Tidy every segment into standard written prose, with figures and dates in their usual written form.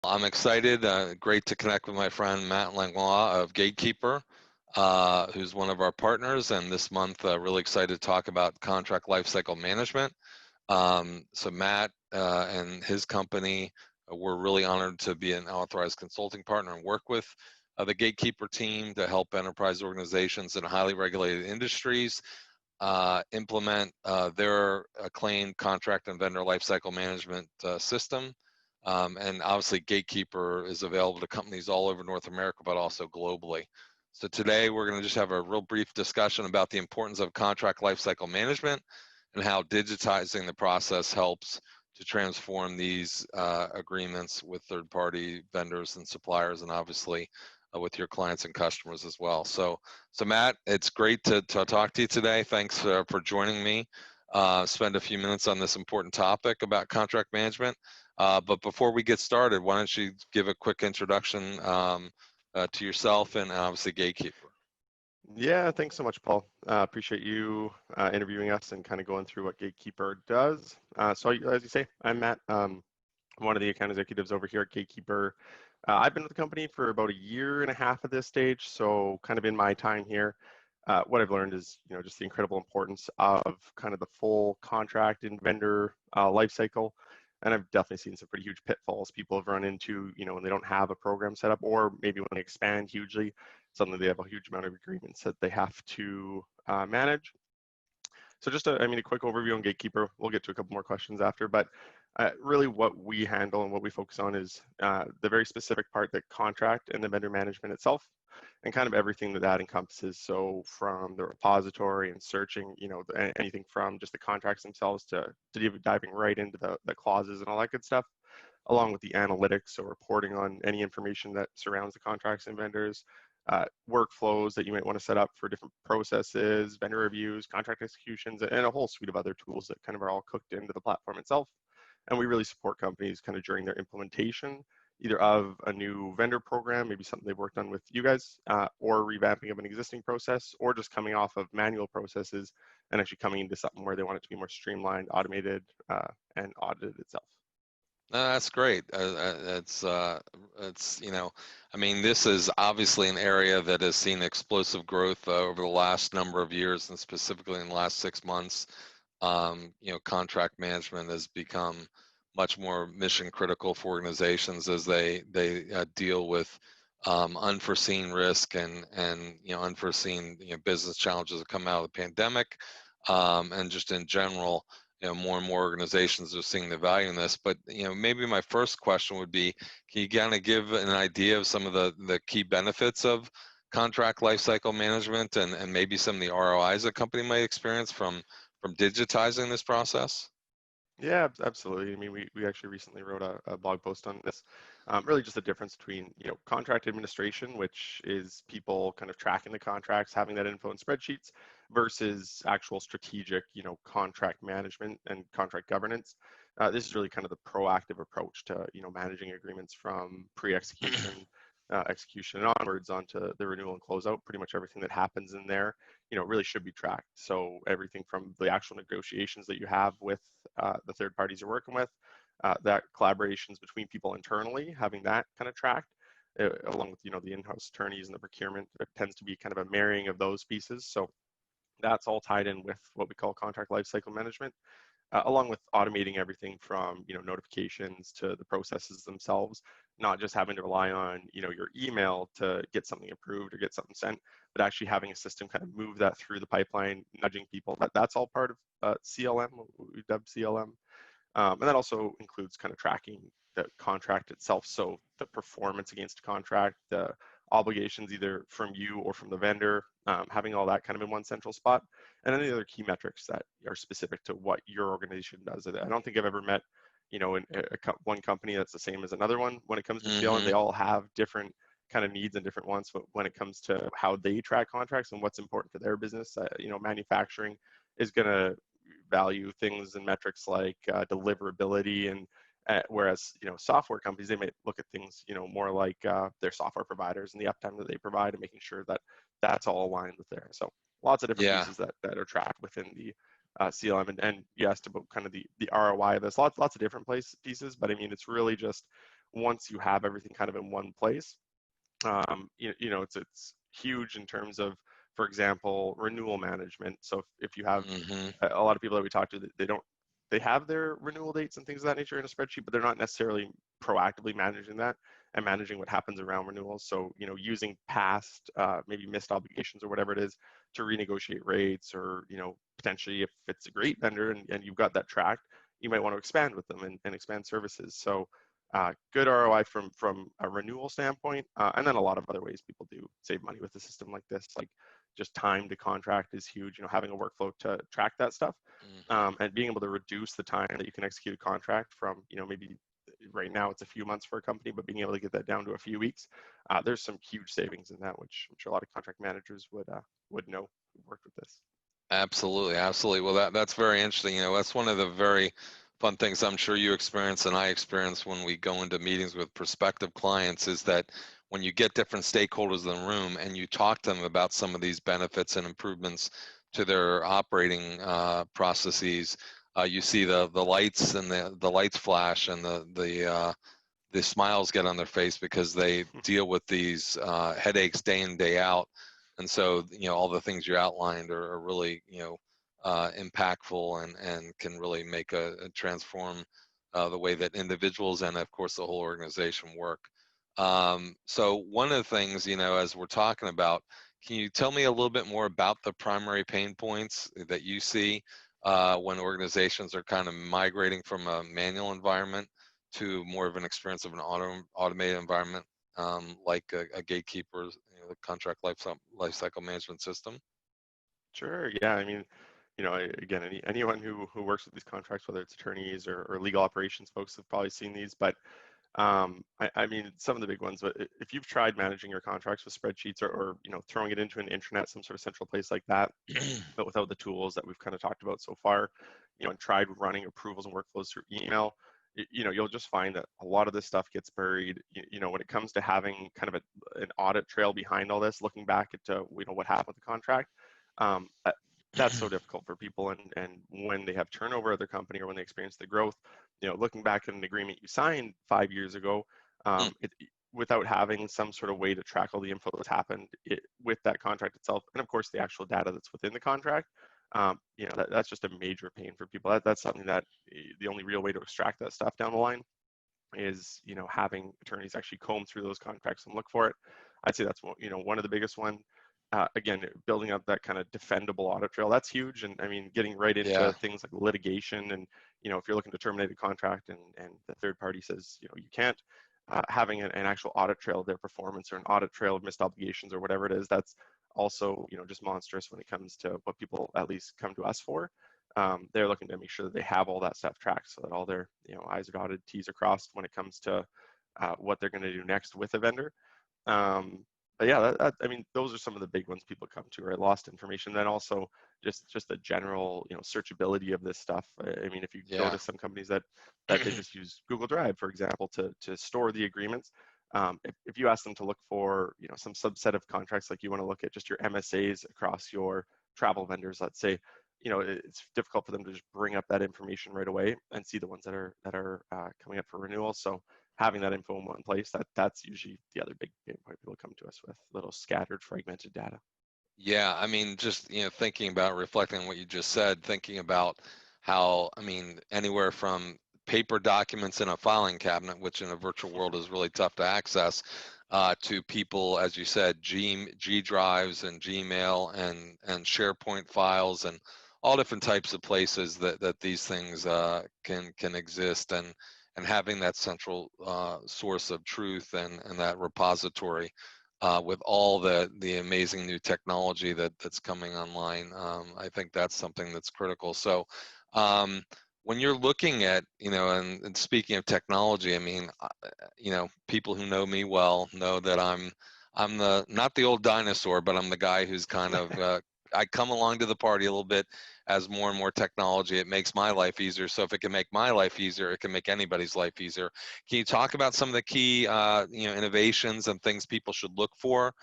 I'm excited. Great to connect with my friend Matt Langlois of Gatekeeper, who's one of our partners. And this month, really excited to talk about contract lifecycle management. So Matt and his company, we're really honored to be an authorized consulting partner and work with the Gatekeeper team to help enterprise organizations in highly regulated industries implement their acclaimed contract and vendor lifecycle management system. And obviously Gatekeeper is available to companies all over North America, but also globally. So today we're going to just have a real brief discussion about the importance of contract lifecycle management and how digitizing the process helps to transform these agreements with third-party vendors and suppliers, and obviously with your clients and customers as well. So Matt, it's great to talk to you today. Thanks for joining me. Spend a few minutes on this important topic about contract management. But before we get started, why don't you give a quick introduction to yourself and obviously Gatekeeper. Yeah, thanks so much, Paul. Appreciate you interviewing us and kind of going through what Gatekeeper does. So as you say, I'm Matt. I'm one of the account executives over here at Gatekeeper. I've been with the company for about 1.5 years at this stage, so kind of in my time here, what I've learned is, just the incredible importance of kind of the full contract and vendor life cycle. And I've definitely seen some pretty huge pitfalls people have run into, when they don't have a program set up, or maybe when they expand hugely, suddenly they have a huge amount of agreements that they have to manage. So just a quick overview on Gatekeeper. We'll get to a couple more questions after, but really what we handle and what we focus on is the very specific part, that contract and the vendor management itself, and kind of everything that encompasses. So from the repository and searching, anything from just the contracts themselves to diving right into the clauses and all that good stuff, along with the analytics, so reporting on any information that surrounds the contracts and vendors, workflows that you might want to set up for different processes, vendor reviews, contract executions, and a whole suite of other tools that kind of are all cooked into the platform itself. And we really support companies kind of during their implementation, either of a new vendor program, maybe something they've worked on with you guys, or revamping of an existing process, or just coming off of manual processes and actually coming into something where they want it to be more streamlined, automated, and audited itself. No, that's great. This is obviously an area that has seen explosive growth over the last number of years, and specifically in the last 6 months. Contract management has become much more mission critical for organizations as they deal with unforeseen risk and unforeseen business challenges that come out of the pandemic, and just in general. More and more organizations are seeing the value in this. But maybe my first question would be, can you kind of give an idea of some of the key benefits of contract lifecycle management and maybe some of the ROIs a company might experience from digitizing this process? Yeah, absolutely. We actually recently wrote a blog post on this. Really just the difference between, contract administration, which is people kind of tracking the contracts, having that info in spreadsheets, versus actual strategic, contract management and contract governance. This is really kind of the proactive approach to, managing agreements from pre-execution, execution and onwards onto the renewal and closeout. Pretty much everything that happens in there, really should be tracked. So everything from the actual negotiations that you have with the third parties you're working with, that collaborations between people internally, having that kind of tracked, along with, the in-house attorneys and the procurement. It tends to be kind of a marrying of those pieces. So that's all tied in with what we call contract lifecycle management, along with automating everything from, notifications to the processes themselves, not just having to rely on, your email to get something approved or get something sent, but actually having a system kind of move that through the pipeline, nudging people. That's all part of CLM, what we dub CLM. And that also includes kind of tracking the contract itself. So the performance against a contract, the obligations either from you or from the vendor, having all that kind of in one central spot, and any other key metrics that are specific to what your organization does. I don't think I've ever met, one company that's the same as another one when it comes to CLM. They all have different kind of needs and different wants, but when it comes to how they track contracts and what's important for their business, manufacturing is going to value things and metrics like deliverability, and whereas software companies, they may look at things more like their software providers and the uptime that they provide, and making sure that that's all aligned with there. So lots of different pieces that are tracked within the CLM, and you asked about kind of the ROI of this. Lots of different pieces, but it's really just once you have everything kind of in one place, it's huge in terms of, for example, renewal management. So if you have Hmm. a lot of people that we talk to, they have their renewal dates and things of that nature in a spreadsheet, but they're not necessarily proactively managing that and managing what happens around renewals. So, using past, maybe missed obligations or whatever it is to renegotiate rates, or, potentially if it's a great vendor and you've got that tracked, you might want to expand with them and expand services. So, good ROI from a renewal standpoint, and then a lot of other ways people do save money with a system like this, like just time to contract is huge. Having a workflow to track that stuff, Hmm. and being able to reduce the time that you can execute a contract from, maybe right now it's a few months for a company, but being able to get that down to a few weeks, there's some huge savings in that, which I'm sure a lot of contract managers would know who worked with this. Absolutely, absolutely. Well, that's very interesting. That's one of the very fun things I'm sure you experience and I experience when we go into meetings with prospective clients is that when you get different stakeholders in the room and you talk to them about some of these benefits and improvements to their operating processes, you see the lights and the lights flash and the smiles get on their face because they deal with these headaches day in, day out. And so, all the things you outlined are really, impactful and can really make a transform the way that individuals and of course the whole organization work. So one of the things, as we're talking about, can you tell me a little bit more about the primary pain points that you see when organizations are kind of migrating from a manual environment to more of an experience of an automated environment, like a gatekeeper, the contract lifecycle management system? Sure. Yeah. I mean, again, anyone who works with these contracts, whether it's attorneys or legal operations folks, have probably seen these. But I mean, some of the big ones. But if you've tried managing your contracts with spreadsheets, or throwing it into an intranet, some sort of central place like that, but without the tools that we've kind of talked about so far, and tried running approvals and workflows through email, you'll just find that a lot of this stuff gets buried. When it comes to having kind of an audit trail behind all this, looking back at what happened with the contract, um, that, that's so difficult for people. And when they have turnover at their company, or when they experience the growth, looking back at an agreement you signed 5 years ago, without having some sort of way to track all the info that's happened with that contract itself, and of course the actual data that's within the contract, that's just a major pain for people. That's something that the only real way to extract that stuff down the line is, having attorneys actually comb through those contracts and look for it. I'd say that's one of the biggest one. Again, building up that kind of defendable audit trail, that's huge. And I mean, getting right into Yeah. things like litigation, and if you're looking to terminate a contract and the third party says you can't, having an actual audit trail of their performance, or an audit trail of missed obligations, or whatever it is, that's also just monstrous when it comes to what people at least come to us for. They're looking to make sure that they have all that stuff tracked, so that all their I's are dotted, T's are crossed when it comes to what they're going to do next with a vendor. Um, but yeah, I mean, those are some of the big ones people come to, right? Lost information, then also just the general searchability of this stuff. I mean, if you go Yeah. to some companies that they just use Google Drive, for example, to store the agreements. If you ask them to look for some subset of contracts, like you want to look at just your MSAs across your travel vendors, let's say, it's difficult for them to just bring up that information right away and see the ones that are coming up for renewal. So having that info in one place, that's usually the other big pain point people come to us with, little scattered, fragmented data. Yeah, I mean, just thinking about, reflecting on what you just said, thinking about how, I mean, anywhere from paper documents in a filing cabinet, which in a virtual world is really tough to access, to people, as you said, G drives and Gmail and SharePoint files and all different types of places that these things can exist, and having that central source of truth and that repository with all the amazing new technology that's coming online. I think that's something that's critical. So when you're looking at, and speaking of technology, I mean, people who know me well know that I'm the not the old dinosaur, but I'm the guy who's kind of I come along to the party a little bit as more and more technology. It makes my life easier. So if it can make my life easier, it can make anybody's life easier. Can you talk about some of the key, innovations and things people should look for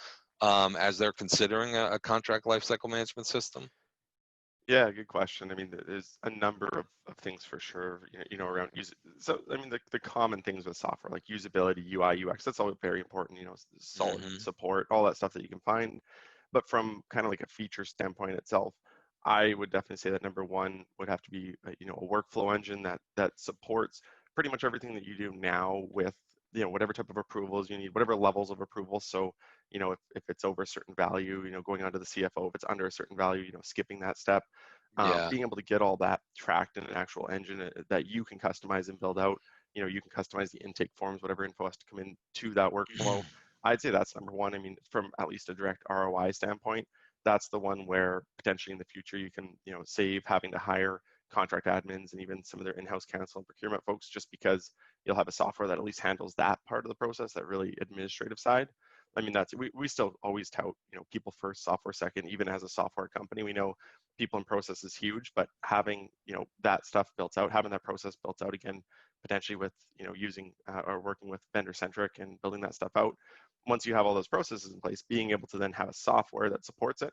as they're considering a contract lifecycle management system? Yeah, good question. I mean, there's a number of things for sure, around use. So, I mean, the common things with software like usability, UI, UX, that's all very important, solid Hmm. support, all that stuff that you can find. But from kind of like a feature standpoint itself, I would definitely say that number one would have to be, a workflow engine that supports pretty much everything that you do now with, whatever type of approvals you need, whatever levels of approval. So, if it's over a certain value, going on to the CFO, if it's under a certain value, skipping that step, Yeah. being able to get all that tracked in an actual engine that you can customize and build out. You can customize the intake forms, whatever info has to come in to that workflow. I'd say that's number one. I mean, from at least a direct ROI standpoint, that's the one where potentially in the future you can, save having to hire contract admins and even some of their in-house counsel and procurement folks, just because you'll have a software that at least handles that part of the process, that really administrative side. I mean, we still always tout, people first, software second. Even as a software company, we know people and process is huge, but having, that stuff built out, having that process built out again, potentially with, using or working with vendor centric and building that stuff out. Once you have all those processes in place, being able to then have a software that supports it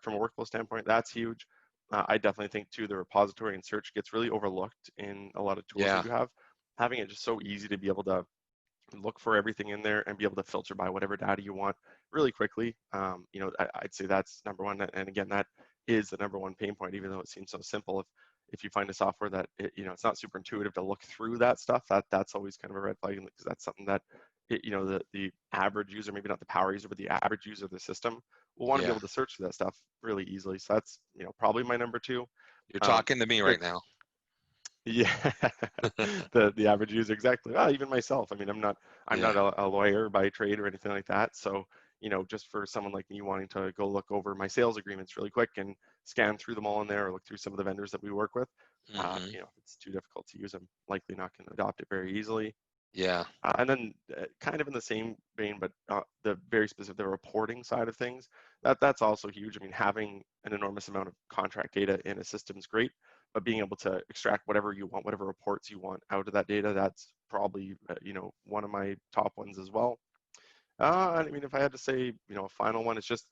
from a workflow standpoint, that's huge. I definitely think too the repository and search gets really overlooked in a lot of tools we Yeah. do have. Having it just so easy to be able to look for everything in there and be able to filter by whatever data you want really quickly. I'd say that's number one. And again, that is the number one pain point, even though it seems so simple. If you find a software that it's not super intuitive to look through that stuff, that's always kind of a red flag, because that's something that the average user, maybe not the power user, but the average user of the system will want to be Yeah. able to search through that stuff really easily. So that's probably my number two. You're Um, talking to me the right now. yeah, the average user, exactly. Well, even myself. I mean, I'm not Yeah. a lawyer by trade or anything like that. So, just for someone like me wanting to go look over my sales agreements really quick and scan through them all in there, or look through some of the vendors that we work with, Hmm. if it's too difficult to use, I'm likely not going to adopt it very easily. Yeah. And then kind of in the same vein, but the very specific, the reporting side of things, that's also huge. I mean, having an enormous amount of contract data in a system is great, but being able to extract whatever you want, whatever reports you want out of that data, that's probably, one of my top ones as well. I mean, if I had to say, a final one, it's just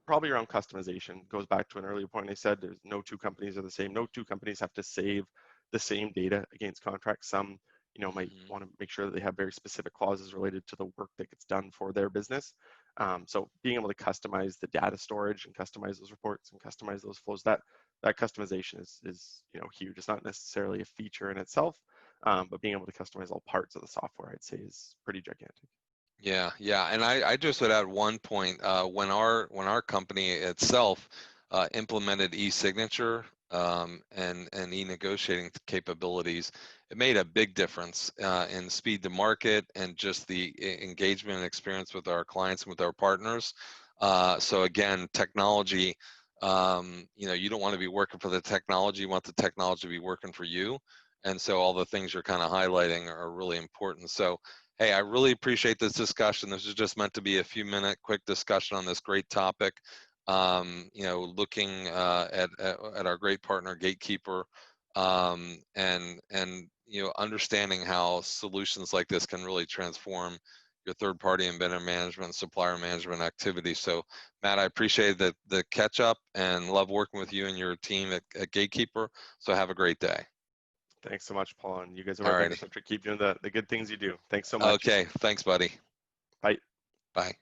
probably around customization. Goes back to an earlier point I said, there's no two companies are the same. No two companies have to save the same data against contracts. Some, might Hmm. want to make sure that they have very specific clauses related to the work that gets done for their business. So being able to customize the data storage and customize those reports and customize those flows, that customization is huge. It's not necessarily a feature in itself, but being able to customize all parts of the software, I'd say, is pretty gigantic. Yeah, yeah, and I just would add one point. When our company itself implemented e-signature and e-negotiating capabilities, it made a big difference in speed to market and just the engagement and experience with our clients and with our partners. So again, technology. You don't want to be working for the technology. You want the technology to be working for you. And so all the things you're kind of highlighting are really important. So hey, I really appreciate this discussion. This is just meant to be a few minute quick discussion on this great topic. Looking at our great partner Gatekeeper, and understanding how solutions like this can really transform your third-party and vendor management and supplier management activities. So, Matt, I appreciate the catch up and love working with you and your team at Gatekeeper. So have a great day. Thanks so much, Paul. And you guys over All at righty. Vendor Centric, keep doing the good things you do. Thanks so much. Okay. Thanks, buddy. Bye. Bye.